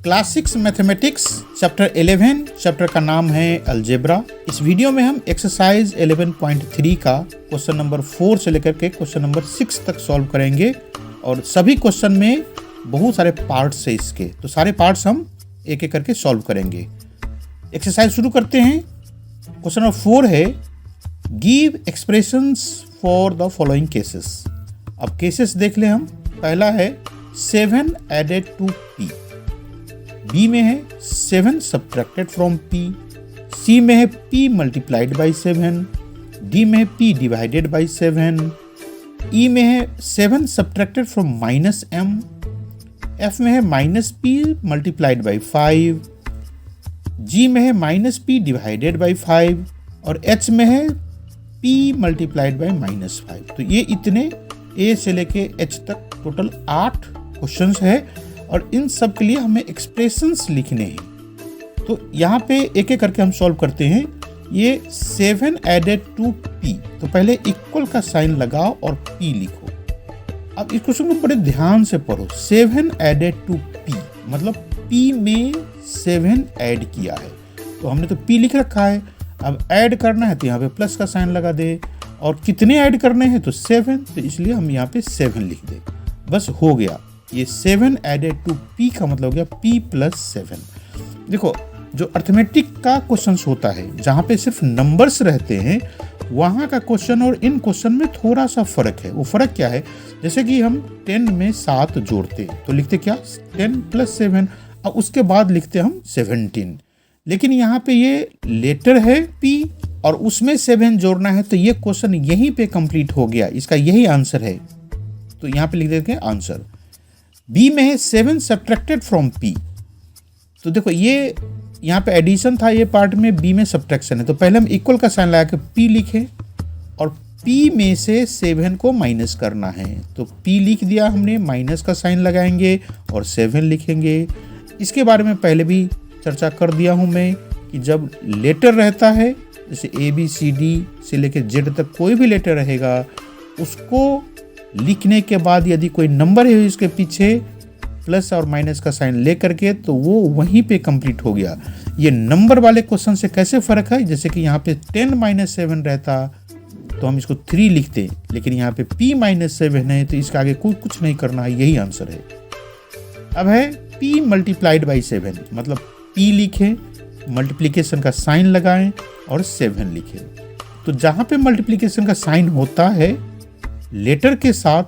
Class 6 mathematics chapter 11 chapter का नाम है अलजेब्रा। इस वीडियो में हम एक्सरसाइज 11.3 का क्वेश्चन नंबर 4 से लेकर के क्वेश्चन नंबर 6 तक सॉल्व करेंगे और सभी क्वेश्चन में बहुत सारे पार्ट्स है इसके, तो सारे पार्ट्स हम एक एक करके सॉल्व करेंगे। एक्सरसाइज शुरू करते हैं। क्वेश्चन नंबर 4 है give expressions for the following cases. अब केसेस देख लें हम। पहला है 7 एडेड टू p, बी में है 7 सब्ट्रैक्टेड फ्रॉम p, सी में है p मल्टीप्लाइड बाई 7, डी में है p डिवाइडेड बाई 7, ई में है 7 सब्ट्रैक्टेड फ्रॉम -m, एफ में है -p मल्टीप्लाइड बाई 5, जी में है -p डिवाइडेड बाई 5 और एच में है p मल्टीप्लाइड बाई -5। तो ये इतने ए से लेके एच तक टोटल 8 क्वेश्चंस है और इन सब के लिए हमें एक्सप्रेशंस लिखने हैं। तो यहाँ पे एक एक करके हम सॉल्व करते हैं। ये 7 एडेड टू p, तो पहले इक्वल का साइन लगाओ और p लिखो। अब इस क्वेश्चन को बड़े ध्यान से पढ़ो। 7 एडेड टू p मतलब p में 7 ऐड किया है, तो हमने तो p लिख रखा है। अब ऐड करना है तो यहाँ पे प्लस का साइन लगा दे, और कितने ऐड करने हैं तो 7, तो इसलिए हम यहाँ पे 7 लिख दे। बस हो गया। ये 7 एडेड टू p का मतलब हो गया p प्लस 7। देखो, जो अर्थमेटिक का क्वेश्चन होता है जहाँ पे सिर्फ नंबर्स रहते हैं, वहाँ का क्वेश्चन और इन क्वेश्चन में थोड़ा सा फर्क है। वो फर्क क्या है? जैसे कि हम 10 में 7 जोड़ते तो लिखते क्या 10 प्लस 7, और उसके बाद लिखते हम 17। लेकिन यहाँ पे ये लेटर है p और उसमें 7 जोड़ना है, तो ये क्वेश्चन यहीं पे कंप्लीट हो गया। इसका यही आंसर है, तो यहाँ पे लिख देते हैं आंसर। बी में है 7 सब्ट्रैक्टेड फ्रॉम p, तो देखो ये यहाँ पे एडिशन था ये पार्ट में, बी में सब्ट्रैक्शन है, तो पहले हम इक्वल का साइन लगा के p लिखे और p में से 7 को माइनस करना है, तो p लिख दिया हमने, माइनस का साइन लगाएंगे और 7 लिखेंगे। इसके बारे में पहले भी चर्चा कर दिया हूँ मैं कि जब लेटर रहता है, जैसे ABCD से लेकर Z तक कोई भी लेटर रहेगा, उसको लिखने के बाद यदि कोई नंबर है इसके पीछे प्लस और माइनस का साइन ले करके, तो वो वहीं पे कंप्लीट हो गया। ये नंबर वाले क्वेश्चन से कैसे फ़र्क है? जैसे कि यहाँ पे 10 - 7 रहता तो हम इसको 3 लिखते, लेकिन यहाँ पे p - 7 है, तो इसके आगे कोई कुछ नहीं करना है, यही आंसर है। अब है p मल्टीप्लाइड बाई 7, मतलब p लिखें, मल्टीप्लिकेशन का साइन लगाएं और 7 लिखें। तो जहाँ पे मल्टीप्लिकेशन का साइन होता है लेटर के साथ,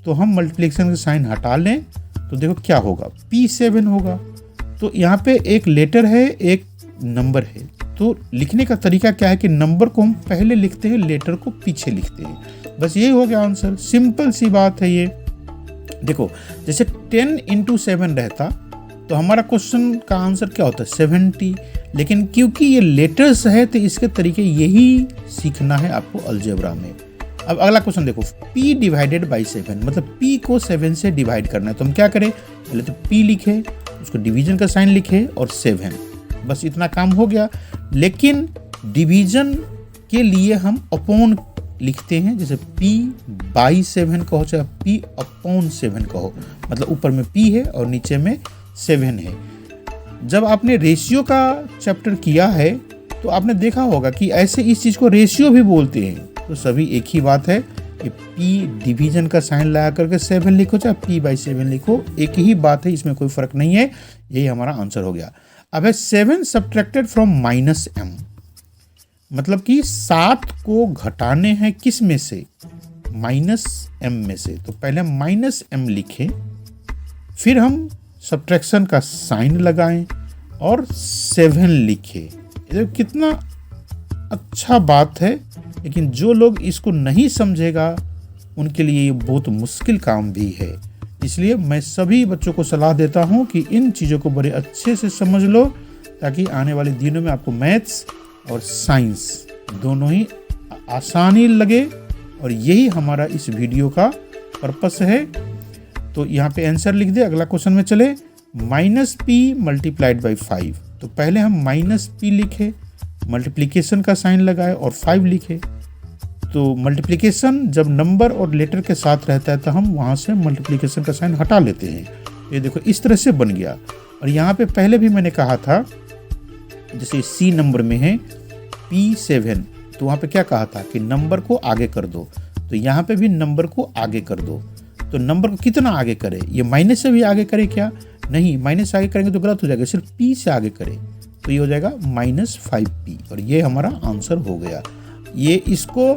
तो हम मल्टीप्लिकेशन का साइन हटा लें, तो देखो क्या होगा, p7 होगा। तो यहाँ पे एक लेटर है, एक नंबर है, तो लिखने का तरीका क्या है कि नंबर को हम पहले लिखते हैं, लेटर को पीछे लिखते हैं। बस यही हो गया आंसर। सिंपल सी बात है ये। देखो, जैसे 10 × 7 रहता तो हमारा क्वेश्चन का आंसर क्या होता है 70, लेकिन क्योंकि ये लेटर्स है तो इसके तरीके यही सीखना है आपको अलजेब्रा में। अब अगला क्वेश्चन देखो, p डिवाइडेड बाई 7, मतलब p को 7 से डिवाइड करना है, तो हम क्या करें, पहले तो p लिखे, उसको डिवीजन का साइन लिखे और 7, बस इतना काम हो गया। लेकिन डिवीजन के लिए हम अपॉन लिखते हैं, जैसे p बाई 7 कहो चाहे p अपॉन 7 कहो, मतलब ऊपर में p है और नीचे में 7 है। जब आपने रेशियो का चैप्टर किया है तो आपने देखा होगा कि ऐसे इस चीज़ को रेशियो भी बोलते हैं, तो सभी एक ही बात है कि p डिवीजन का साइन लगा करके 7 लिखो चाहे p बाई 7 लिखो, एक ही बात है, इसमें कोई फर्क नहीं है। यही हमारा आंसर हो गया। अब है 7 सब्ट्रैक्टेड फ्रॉम -m, मतलब कि 7 को घटाने हैं किस में से, -m में से, तो पहले हम -m लिखें, फिर हम सब्ट्रैक्शन का साइन लगाएं और 7 लिखें। ये कितना अच्छा बात है, लेकिन जो लोग इसको नहीं समझेगा उनके लिए ये बहुत मुश्किल काम भी है। इसलिए मैं सभी बच्चों को सलाह देता हूँ कि इन चीज़ों को बड़े अच्छे से समझ लो, ताकि आने वाले दिनों में आपको मैथ्स और साइंस दोनों ही आसानी लगे, और यही हमारा इस वीडियो का पर्पस है। तो यहाँ पे आंसर लिख दे। अगला क्वेश्चन में चले। -p मल्टीप्लाइड बाई 5, तो पहले हम -p लिखे, मल्टीप्लिकेशन का साइन लगाए और 5 लिखे। तो मल्टीप्लिकेशन जब नंबर और लेटर के साथ रहता है तो हम वहाँ से मल्टीप्लिकेशन का साइन हटा लेते हैं। ये देखो इस तरह से बन गया। और यहाँ पे पहले भी मैंने कहा था, जैसे सी नंबर में है P7, तो वहाँ पे क्या कहा था कि नंबर को आगे कर दो, तो यहाँ पे भी नंबर को आगे कर दो। तो नंबर को कितना आगे करे, ये माइनस से भी आगे करे क्या? नहीं, माइनस से आगे करेंगे तो गलत हो जाएगा, सिर्फ P से आगे करे, तो ये हो जाएगा -5P, और ये हमारा आंसर हो गया। ये इसको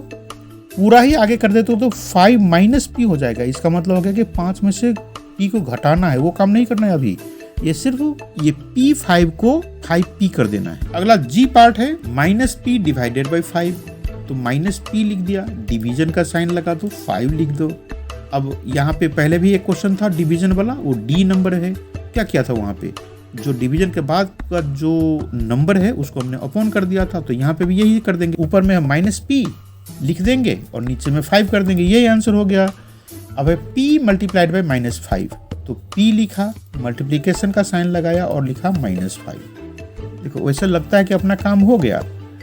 पूरा ही आगे कर देते तो 5 - P हो जाएगा। इसका मतलब हो गया कि 5 में से P को घटाना है, वो काम नहीं करना है अभी, ये सिर्फ ये P5 को 5P कर देना है। अगला G पार्ट है -P डिवाइडेड बाई 5, तो -P लिख दिया, डिवीजन का साइन लगा दो, 5 लिख दो। अब यहाँ पे पहले भी एक क्वेश्चन था डिवीजन वाला, वो D नंबर है, क्या किया था वहाँ पे, जो डिवीजन के बाद का जो नंबर है उसको हमने अपॉन कर दिया था, तो यहाँ पे भी यही कर देंगे, ऊपर में हम -P लिख देंगे और नीचे में 5 कर देंगे, यही आंसर हो गया। अब है P मल्टीप्लाइड बाई -5, तो P लिखा, मल्टीप्लिकेशन का साइन लगाया और लिखा -5। देखो वैसे लगता है कि अपना काम हो गया,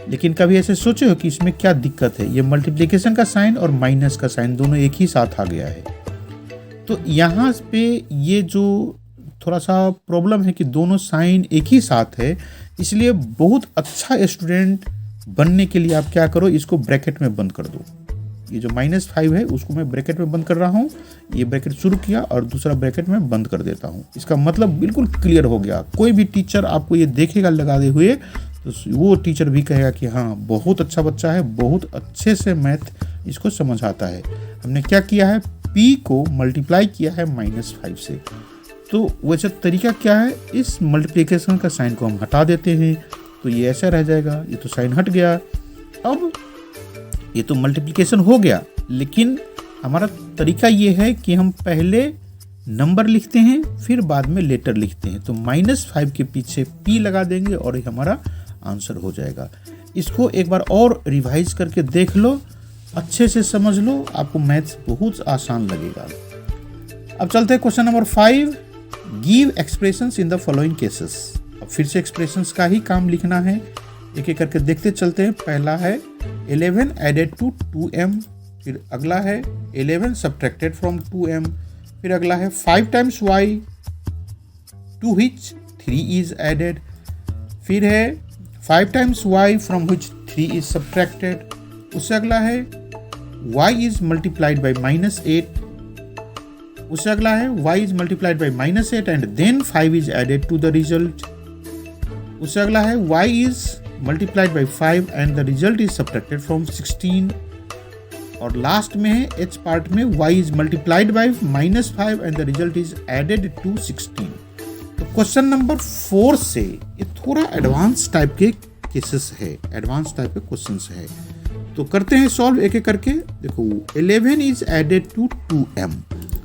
लेकिन कभी ऐसे सोचे हो कि इसमें क्या दिक्कत है, ये मल्टीप्लिकेशन का साइन और माइनस का साइन दोनों एक ही साथ आ गया है। तो यहाँ पे ये जो थोड़ा सा प्रॉब्लम है कि दोनों साइन एक ही साथ है, इसलिए बहुत अच्छा स्टूडेंट बनने के लिए आप क्या करो, इसको ब्रैकेट में बंद कर दो। ये जो -5 है उसको मैं ब्रैकेट में बंद कर रहा हूँ, ये ब्रैकेट शुरू किया और दूसरा ब्रैकेट में बंद कर देता हूँ। इसका मतलब बिल्कुल क्लियर हो गया। कोई भी टीचर आपको ये देखेगा लगाए हुए तो वो टीचर भी कहेगा कि हाँ बहुत अच्छा बच्चा है, बहुत अच्छे से मैथ इसको समझ आता है। हमने क्या किया है, P को मल्टीप्लाई किया है -5 से। तो वैसे तरीका क्या है, इस मल्टीप्लिकेशन का साइन को हम हटा देते हैं, तो ये ऐसा रह जाएगा, ये तो साइन हट गया। अब ये तो मल्टीप्लिकेशन हो गया, लेकिन हमारा तरीका ये है कि हम पहले नंबर लिखते हैं फिर बाद में लेटर लिखते हैं, तो -5 के पीछे P लगा देंगे और ये हमारा आंसर हो जाएगा। इसको एक बार और रिवाइज करके देख लो, अच्छे से समझ लो, आपको मैथ्स बहुत आसान लगेगा। अब चलते हैं question number 5, give expressions in the following cases. अब फिर से एक्सप्रेशंस का ही काम लिखना है, एक एक करके देखते चलते हैं। पहला है 11 एडेड टू 2m, फिर अगला है 11 सब्ट्रैक्टेड फ्रॉम 2m, फिर अगला है 5 times y to which 3 is added, फिर है 5 times y from which 3 is subtracted, उससे अगला है y इज मल्टीप्लाइड बाई -8, उससे अगला है y is multiplied by -8 and then 5 is added to the result, उससे अगला है y is multiplied by 5 and the result is subtracted from 16, और लास्ट में है h पार्ट में y is multiplied by -5 and the result is added to 16। तो question number 4 से ये थोड़ा एडवांस टाइप के केसेस है, एडवांस टाइप के क्वेश्चंस है, तो करते हैं सॉल्व एक एक करके। देखो 11 इज एडेड टू 2m,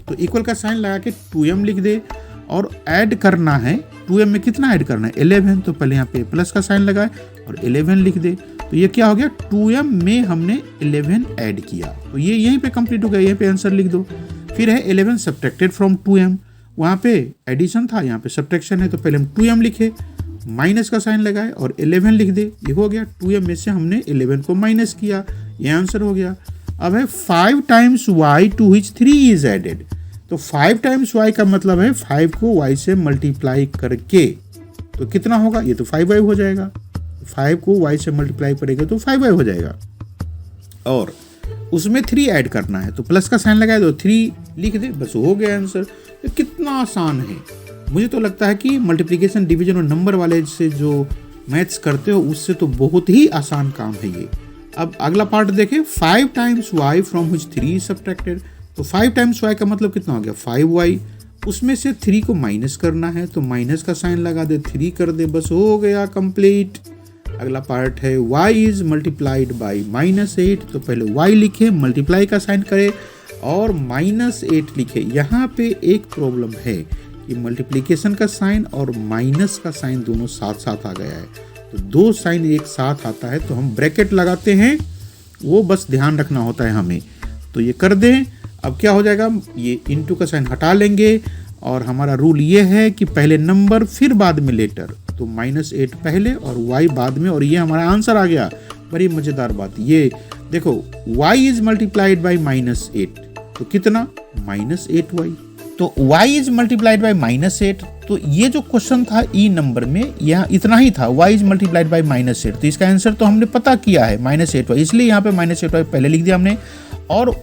तो इक्वल का साइन लगा के 2m लिख दे और ऐड करना है, 2m में कितना ऐड करना है 11, तो पहले यहाँ पे प्लस का साइन लगाए और 11 लिख दे, तो ये क्या हो गया 2m में हमने 11 ऐड किया, तो ये यहीं पे कंप्लीट हो गया, यहीं पे आंसर लिख दो। फिर है 11 सब्ट्रैक्टेड फ्रॉम 2m, वहाँ पे एडिशन था, यहाँ पे सब्ट्रैक्शन है, तो पहले हम 2m लिखे, माइनस का साइन लगाए और 11 लिख दे, ये हो गया 2m में से हमने 11 को माइनस किया, ये आंसर हो गया। अब है 5 times y to which 3 is added, तो 5 टाइम्स y का मतलब है 5 को y से मल्टीप्लाई करके, तो कितना होगा, ये तो 5y हो जाएगा, 5 को y से मल्टीप्लाई करेगा तो 5y हो जाएगा, और उसमें 3 ऐड करना है, तो प्लस का साइन लगाए तो 3 लिख दे, बस हो गया आंसर। तो कितना आसान है, मुझे तो लगता है कि मल्टीप्लिकेशन डिवीजन और नंबर वाले से जो मैथ्स करते हो उससे तो बहुत ही आसान काम है ये। अब अगला पार्ट देखें, 5 times y from which 3 is subtracted, तो 5 टाइम्स y का मतलब कितना हो गया 5y, उसमें से 3 को माइनस करना है, तो माइनस का साइन लगा दे, 3 कर दे, बस हो गया कंप्लीट। अगला पार्ट है y इज मल्टीप्लाइड बाई -8, तो पहले y लिखे, मल्टीप्लाई का साइन करे और -8 लिखे। यहाँ पे एक प्रॉब्लम है कि मल्टीप्लिकेशन का साइन और माइनस का साइन दोनों साथ साथ आ गया है, तो दो साइन एक साथ आता है तो हम ब्रैकेट लगाते हैं, वो बस ध्यान रखना होता है हमें, तो ये कर दें। अब क्या हो जाएगा, ये इनटू का साइन हटा लेंगे और हमारा रूल ये है कि पहले नंबर फिर बाद में लेटर, तो -8 पहले और y बाद में, और ये हमारा आंसर आ गया। बड़ी मज़ेदार बात, ये देखो y इज मल्टीप्लाइड बाई -8, तो कितना -8y, तो y इज मल्टीप्लाइड बाई -8, तो ये जो क्वेश्चन था ई नंबर में यहाँ इतना ही था, y इज मल्टीप्लाइड बाई -8, तो इसका आंसर तो हमने पता किया है -8y, इसलिए यहाँ पे -8y पहले लिख दिया हमने। और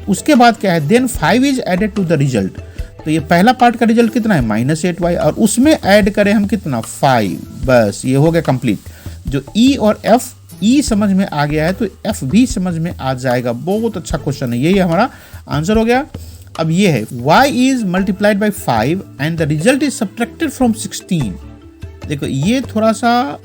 उसके बाद क्या है, then 5 is added to the result, तो ये पहला पार्ट का रिजल्ट कितना है -8y, और उसमें ऐड करें हम कितना 5, बस ये हो गया कंप्लीट। जो ई और एफ, ई समझ में आ गया है तो एफ भी समझ में आ जाएगा। बहुत अच्छा क्वेश्चन है, यही हमारा आंसर हो गया। अब ये है y is multiplied by 5 and the result is subtracted from 16। देखो ये थोड़ा सा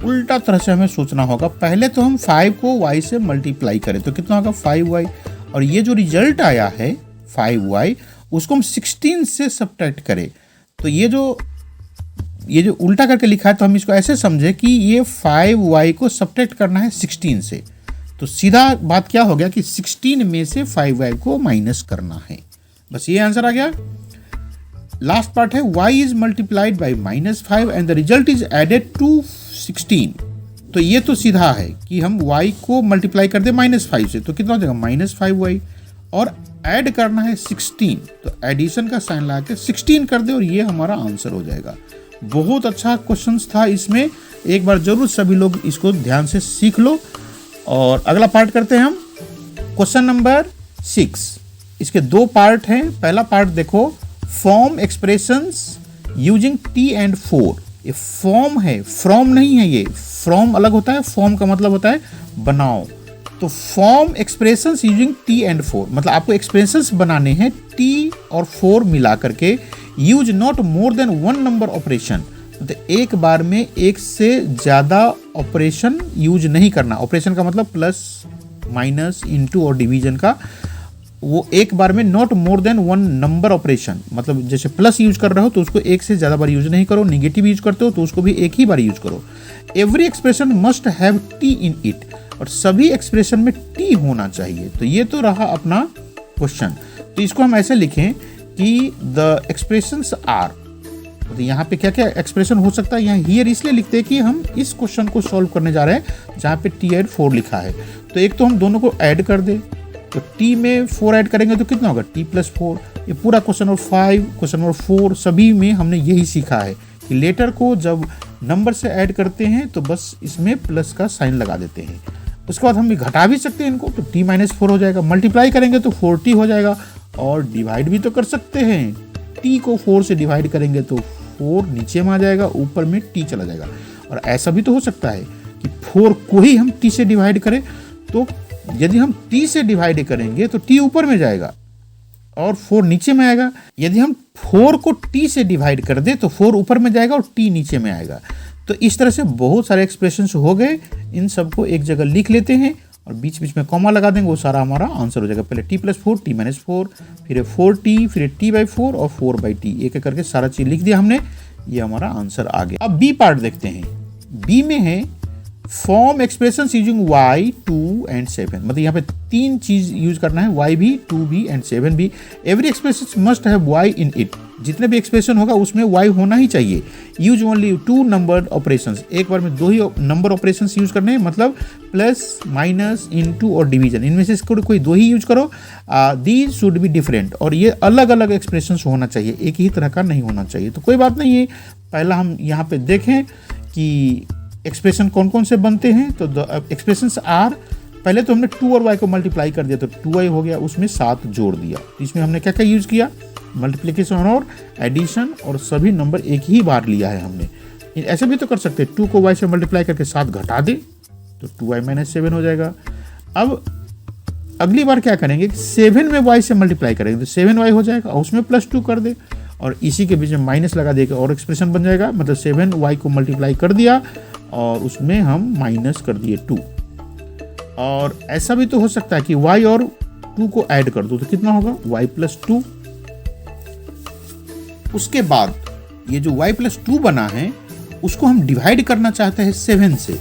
उल्टा तरह से हमें सोचना होगा। पहले तो हम 5 को y से मल्टीप्लाई करें तो कितना होगा 5y, और ये जो रिजल्ट आया है 5y उसको हम 16 से सब्ट्रैक्ट करें। तो ये जो उल्टा करके लिखा है तो हम इसको ऐसे समझे कि ये 5y को सब्ट्रैक्ट करना है 16 से। तो सीधा बात क्या हो गया कि 16 में से 5y को माइनस करना है, बस ये आंसर आ गया। लास्ट पार्ट है y is multiplied by -5 and the result is added to 16। तो ये तो सीधा है कि हम y को मल्टीप्लाई कर दे -5 से, तो कितना हो जाएगा -5y, और ऐड करना है 16, तो एडिशन का साइन लगा के 16 कर दे और ये हमारा आंसर हो जाएगा। बहुत अच्छा क्वेश्चन था, इसमें एक बार जरूर सभी लोग इसको ध्यान से सीख लो। और अगला पार्ट करते हैं हम, क्वेश्चन नंबर 6। इसके 2 पार्ट हैं। पहला पार्ट देखो, form expressions using t and 4। ये फॉर्म है, फ्रॉम नहीं है, ये फ्रॉम अलग होता है, फॉर्म का मतलब होता है बनाओ। तो form expressions using t and 4, मतलब आपको एक्सप्रेशंस बनाने हैं t और 4 मिला करके। Use not more than 1 number operation, तो एक बार में एक से ज़्यादा ऑपरेशन यूज नहीं करना। ऑपरेशन का मतलब प्लस, माइनस, इनटू और डिवीजन का, वो एक बार में not more than 1 number operation, मतलब जैसे प्लस यूज कर रहे हो तो उसको एक से ज़्यादा बार यूज नहीं करो, निगेटिव यूज करते हो तो उसको भी एक ही बार यूज करो। Every expression must have T in it, और सभी एक्सप्रेशन में टी होना चाहिए। तो ये तो रहा अपना क्वेश्चन। तो इसको हम ऐसे लिखें कि द एक्सप्रेशंस आर, तो यहाँ पे क्या क्या एक्सप्रेशन हो सकता है, यहाँ हियर इसलिए लिखते हैं कि हम इस क्वेश्चन को सॉल्व करने जा रहे हैं जहाँ पे t एंड 4 लिखा है। तो एक तो हम दोनों को ऐड कर दे, तो t में 4 ऐड करेंगे तो कितना होगा t + 4। ये पूरा क्वेश्चन नंबर 5, क्वेश्चन नंबर 4 सभी में हमने यही सीखा है कि लेटर को जब नंबर से ऐड करते हैं तो बस इसमें प्लस का साइन लगा देते हैं। उसके बाद हम घटा भी सकते हैं इनको, तो t - 4 हो जाएगा। मल्टीप्लाई करेंगे तो 4t हो जाएगा, और डिवाइड भी तो कर सकते हैं। t को 4 से डिवाइड करेंगे तो 4 नीचे में आ जाएगा, ऊपर में t चला जाएगा। और ऐसा भी तो हो सकता है कि 4 को ही हम t से डिवाइड करें, तो यदि हम t से डिवाइड करेंगे तो t ऊपर में जाएगा और 4 नीचे में आएगा। यदि हम 4 को t से डिवाइड कर दे तो 4 ऊपर में जाएगा और t नीचे में आएगा। तो इस तरह से बहुत सारे एक्सप्रेशंस हो गए। इन सबको एक जगह लिख लेते हैं और बीच बीच में कॉमा लगा देंगे, वो सारा हमारा आंसर हो जाएगा। पहले t + 4, t - 4, फिर 4t, फिर t/4 और 4/t, एक एक करके सारा चीज लिख दिया हमने। ये हमारा आंसर आ गया। अब बी पार्ट देखते हैं। बी में है form expression using y, 2 and 7, मतलब यहाँ पे 3 चीज यूज करना है, y भी, 2 भी एंड 7 भी। Every expression must have y in it, जितने भी एक्सप्रेशन होगा उसमें y होना ही चाहिए। यूज ओनली 2 नंबर ऑपरेशंस, एक बार में 2 ही नंबर ऑपरेशंस यूज करने हैं, मतलब प्लस, माइनस, इनटू और डिवीजन, इनमें से कोई 2 ही यूज करो। दीज शुड बी डिफरेंट, और ये अलग अलग एक्सप्रेशंस होना चाहिए, एक ही तरह का नहीं होना चाहिए। तो कोई बात नहीं है, पहला हम यहाँ पे देखें कि एक्सप्रेशन कौन कौन से बनते हैं। तो एक्सप्रेशंस आर, पहले तो हमने 2 और y को मल्टीप्लाई कर दिया तो 2y हो गया, उसमें 7 जोड़ दिया। तो इसमें हमने क्या क्या यूज किया, मल्टीप्लिकेशन और एडिशन, और सभी नंबर एक ही बार लिया है हमने। ऐसे भी तो कर सकते हैं, 2 को y से मल्टीप्लाई करके 7 घटा दे तो 2y - 7 हो जाएगा। अब अगली बार क्या करेंगे, 7 में y से मल्टीप्लाई करेंगे तो 7y हो जाएगा, और उसमें +2 कर दे और इसी के बीच में माइनस लगा देगा और एक्सप्रेशन बन जाएगा। मतलब 7y को मल्टीप्लाई कर दिया और उसमें हम माइनस कर दिए 2। और ऐसा भी तो हो सकता है कि y और 2 को ऐड कर दो तो कितना होगा, y + 2। उसके बाद ये जो y + 2 बना है उसको हम डिवाइड करना चाहते हैं 7 से।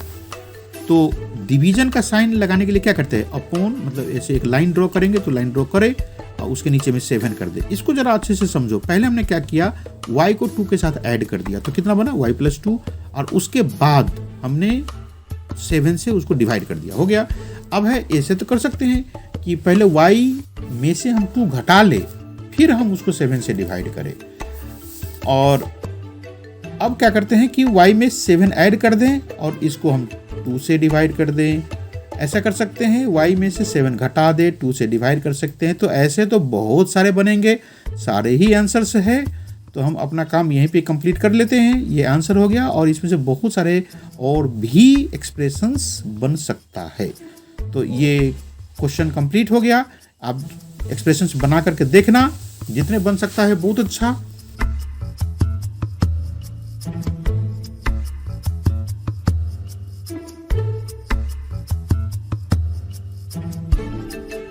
तो डिवीजन का साइन लगाने के लिए क्या करते हैं, अपॉन, मतलब ऐसे एक लाइन ड्रॉ करेंगे तो लाइन ड्रॉ करे और उसके नीचे में 7 कर दे। इसको जरा अच्छे से समझो। पहले हमने क्या किया, y को 2 के साथ ऐड कर दिया तो कितना बना, y + 2, और उसके बाद हमने 7 से उसको डिवाइड कर दिया, हो गया। अब है ऐसे तो कर सकते हैं कि पहले y में से हम 2 घटा ले, फिर हम उसको 7 से डिवाइड करें, और अब क्या करते हैं कि y में 7 ऐड कर दें और इसको हम 2 से डिवाइड कर दें। ऐसा कर सकते हैं, y में से 7 घटा दे, 2 से डिवाइड कर सकते हैं। तो ऐसे तो बहुत सारे बनेंगे, सारे ही आंसर्स है। तो हम अपना काम यहीं पे कंप्लीट कर लेते हैं। ये आंसर हो गया और इसमें से बहुत सारे और भी एक्सप्रेशंस बन सकता है। तो ये क्वेश्चन कंप्लीट हो गया। आप एक्सप्रेशंस बना करके देखना, जितने बन सकता है बहुत अच्छा।